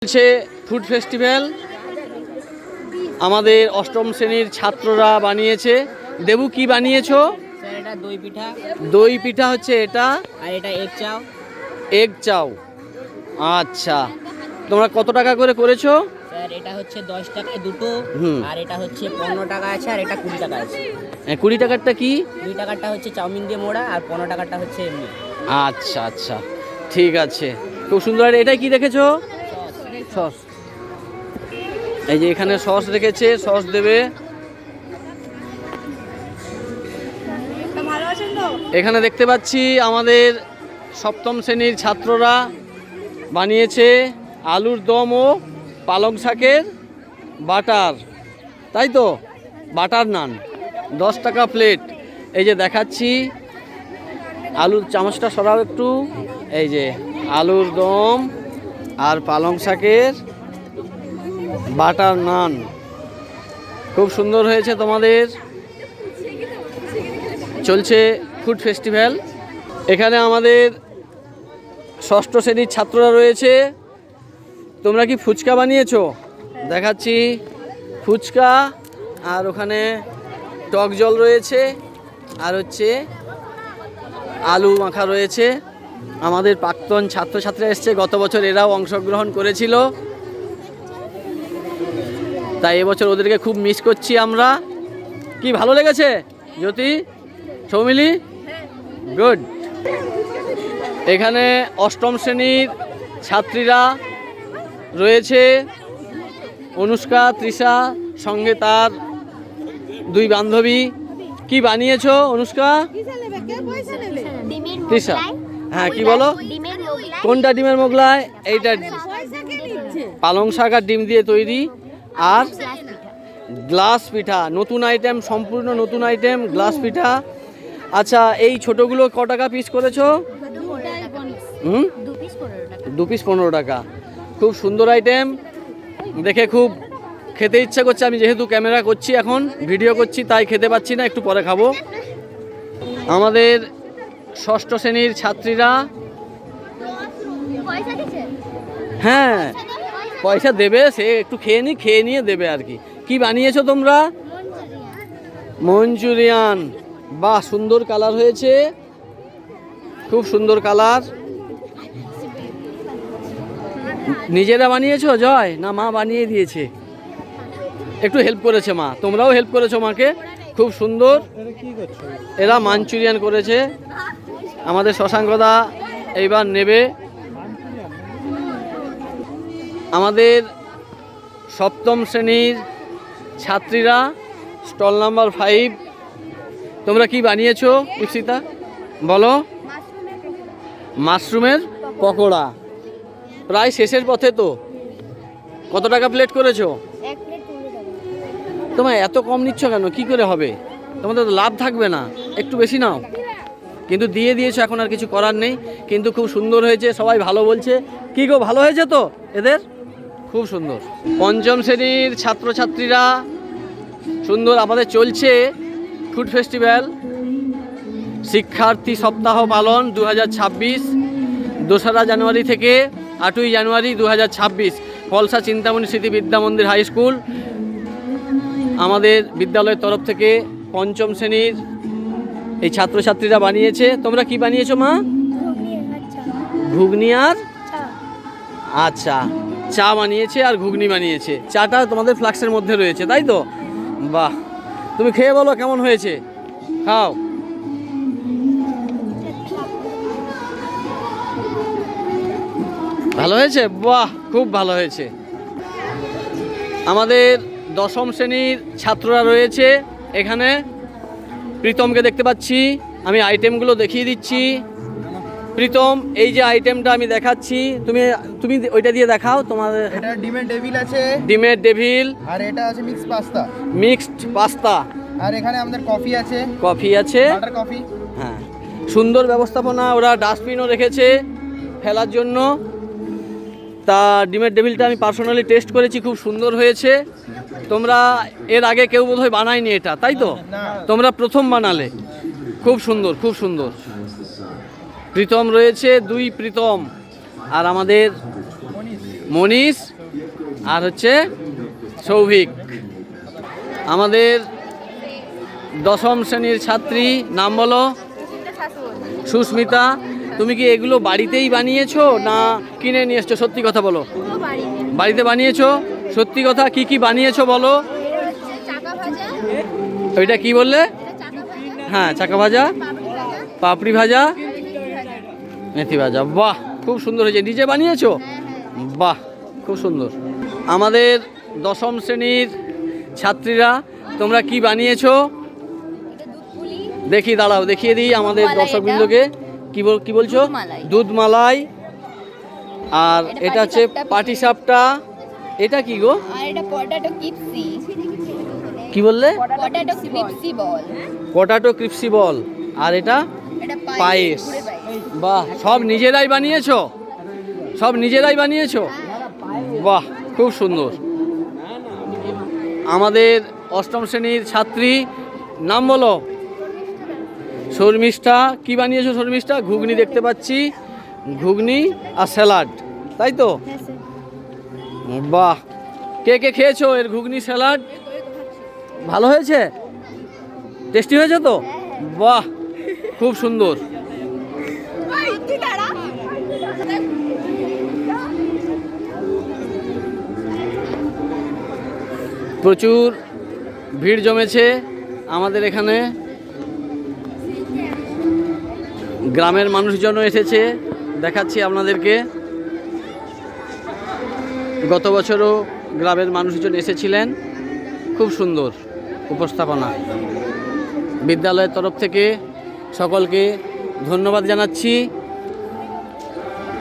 চলছে food festival. আমাদের অষ্টম শ্রেণীর ছাত্ররা বানিয়েছে। দেবু কি বানিয়েছো? স্যার এটা দই পিঠা। দই পিঠা হচ্ছে এটা, আর এটা এগ চাও। এগ চাও। আচ্ছা, তোমরা কত টাকা করে করেছো? স্যার এটা হচ্ছে 10 টাকায় দুটো, আর এটা হচ্ছে 15 টাকা আছে, আর এটা 20 টাকা আছে। 20 টাকারটা কি? 20 টাকারটা হচ্ছে চাউমিন দিয়ে মোড়া, আর 15 টাকারটা হচ্ছে এমনি। আচ্ছা আচ্ছা, ঠিক আছে, খুব সুন্দর। আর এটাই কি রেখেছো? সস। এই যে এখানে সস রেখেছে, সস দেবে। এখানে দেখতে পাচ্ছি আমাদের সপ্তম শ্রেণীর ছাত্ররা বানিয়েছে আলুর দম ও পালং শাকের বাটার, তাই তো? বাটার নান 10 টাকা প্লেট। এই যে দেখাচ্ছি, আলুর চামচটা সরাও একটু। এই যে আলুর দম আর পালং শাকের বাটার নান, খুব সুন্দর হয়েছে তোমাদের। চলছে ফুড ফেস্টিভ্যাল। এখানে আমাদের ষষ্ঠ শ্রেণীর ছাত্ররা রয়েছে। তোমরা কি ফুচকা বানিয়েছো? দেখাচ্ছি ফুচকা, আর ওখানে টক জল রয়েছে, আর হচ্ছে আলু মাখা রয়েছে। আমাদের প্রাক্তন ছাত্রছাত্রীরা এসছে, গত বছর এরাও অংশগ্রহণ করেছিল, তাই এবছর ওদেরকে খুব মিস করছি আমরা। কি ভালো লেগেছে জ্যোতি, সৌমিলি? গুড। এখানে অষ্টম শ্রেণীর ছাত্রীরা রয়েছে, অনুষ্কা, তৃষা, সঙ্গে তার দুই বান্ধবী। কি বানিয়েছো অনুষ্কা, তৃষা? হ্যাঁ, কি বলো? কোনটা ডিমের মোগলাই? এইটা পালং শাক আর ডিম দিয়ে তৈরি। আর গ্লাস পিঠা, নতুন আইটেম, সম্পূর্ণ নতুন আইটেম, গ্লাস পিঠা। আচ্ছা, এই ছোটোগুলো ক টাকা পিস করেছো? 2 পিস 15 টাকা। খুব সুন্দর আইটেম, দেখে খুব খেতে ইচ্ছা করছে। আমি যেহেতু ক্যামেরা করছি, এখন ভিডিও করছি, তাই খেতে পাচ্ছি না, একটু পরে খাবো। আমাদের ষষ্ঠ শ্রেণীর ছাত্রীরা, হ্যাঁ পয়সা দেবে, সে একটু খেয়ে নিয়ে দেবে আর কি। কি বানিয়েছো তোমরা? মঞ্চুরিয়ান। বাহ, সুন্দর কালার হয়েছে, খুব সুন্দর কালার। নিজেরা বানিয়েছো জয়, না মা বানিয়ে দিয়েছে? একটু হেল্প করেছে মা, তোমরাও হেল্প করেছো মাকে, খুব সুন্দর। এরা মাঞ্চুরিয়ান করেছে। আমাদের শশাঙ্কদা এইবার নেবে। আমাদের সপ্তম শ্রেণীর ছাত্রীরা, স্টল নাম্বার 5। তোমরা কি বানিয়েছো ইপ্সিতা, বলো? মাশরুমের পকোড়া। প্রায় শেষের পথে তো। কত টাকা প্লেট করেছো? তোমার এত কম নিচ্ছ কেন? কি করে হবে? তোমাদের তো লাভ থাকবে না, একটু বেশি নাও। কিন্তু দিয়ে দিয়েছো, এখন আর কিছু করার নেই। কিন্তু খুব সুন্দর হয়েছে, সবাই ভালো বলছে। কি গো, ভালো হয়েছে তো এদের? খুব সুন্দর। পঞ্চম শ্রেণীর ছাত্রছাত্রীরা সুন্দর। আমাদের চলছে ফুড ফেস্টিভ্যাল, শিক্ষার্থী সপ্তাহ পালন 2026, 2রা জানুয়ারি থেকে 8ই জানুয়ারি 2026, ফলসা চিন্তামণি স্মৃতি বিদ্যা মন্দির হাই স্কুল। আমাদের বিদ্যালয়ের তরফ থেকে পঞ্চম শ্রেণীর এই ছাত্রছাত্রীরা বানিয়েছে। তোমরা কি বানিয়েছো মা? ঘুগনি আর আচ্ছা, চা বানিয়েছে আর ঘুগনি বানিয়েছে। চাটা তোমাদের ফ্লাক্সের মধ্যে রয়েছে, তাই তো? বাহ, তুমি খেয়ে বলো কেমন হয়েছে, খাও। ভালো হয়েছে? বাহ, খুব ভালো হয়েছে। আমাদের দশম শ্রেণীর ছাত্ররা রয়েছে এখানে। প্রীতমকে দেখতে পাচ্ছি, আমি আইটেমগুলো দেখিয়ে দিচ্ছি। প্রীতম, এই যে আইটেমটা আমি দেখাচ্ছি, তুমি ওইটা দিয়ে দেখাও। তোমাদের এটা ডিমের ডেভিল আছে, ডিমের ডেভিল, আর এটা আছে মিক্সড পাস্তা, আর এখানে আমাদের কফি আছে, বাটার কফি। হ্যাঁ, সুন্দর ব্যবস্থাপনা। ওরা ডাস্টবিনও রেখেছে ফেলার জন্য। তা ডিমের ডেভিলটা আমি পার্সোনালি টেস্ট করেছি, খুব সুন্দর হয়েছে। তোমরা এর আগে কেউ বোধহয় বানায়নি এটা, তাই তো? তোমরা প্রথম বানালে, খুব সুন্দর, খুব সুন্দর। প্রীতম রয়েছে, 2 প্রীতম, আর আমাদের মনীষ। আর হচ্ছে সৌভিক। আমাদের দশম শ্রেণীর ছাত্রী, নাম বলো? সুস্মিতা। তুমি কি এগুলো বাড়িতেই বানিয়েছো না কিনে নিয়ে এসছো? সত্যি কথা বলো। বাড়িতে বানিয়েছো? সত্যি কথা, কি কি বানিয়েছো বলো? ওইটা কি বললে? হ্যাঁ, চাকা ভাজা, পাপড়ি ভাজা, মেথি ভাজা। বাহ, খুব সুন্দর হয়েছে। নিজে বানিয়েছো? বাহ, খুব সুন্দর। আমাদের দশম শ্রেণীর ছাত্রীরা, তোমরা কি বানিয়েছো? দেখি, দাঁড়াও দেখিয়ে দিই আমাদের দর্শকবৃন্দকে। কি বলছো? দুধ মালাই। আর এটা হচ্ছে পাটিসাপটা। এটা কি গো? কি বললে? পটাটো ক্রিপসি বল। আর এটা পায়েস। বাহ, সব নিজেরাই বানিয়েছো? সব নিজেরাই বানিয়েছো? বাহ, খুব সুন্দর। আমাদের অষ্টম শ্রেণীর ছাত্রী, নাম বলো? শর্মিষ্ঠা। কি বানিয়েছো শর্মিষ্ঠা? ঘুগনি দেখতে পাচ্ছি, ঘুগনি আর স্যালাড, তাই তো? বাহ, কে কে খেয়েছো এর ঘুগনি স্যালাড? ভালো হয়েছে? টেস্টি হয়েছে তো? বাহ, খুব সুন্দর। প্রচুর ভিড় জমেছে আমাদের এখানে। গ্রামের মানুষজনও এসেছে, দেখাচ্ছি আপনাদেরকে। গত বছরও গ্রামের মানুষজন এসেছিলেন। খুব সুন্দর উপস্থাপনা। বিদ্যালয়ের তরফ থেকে সকলকে ধন্যবাদ জানাচ্ছি।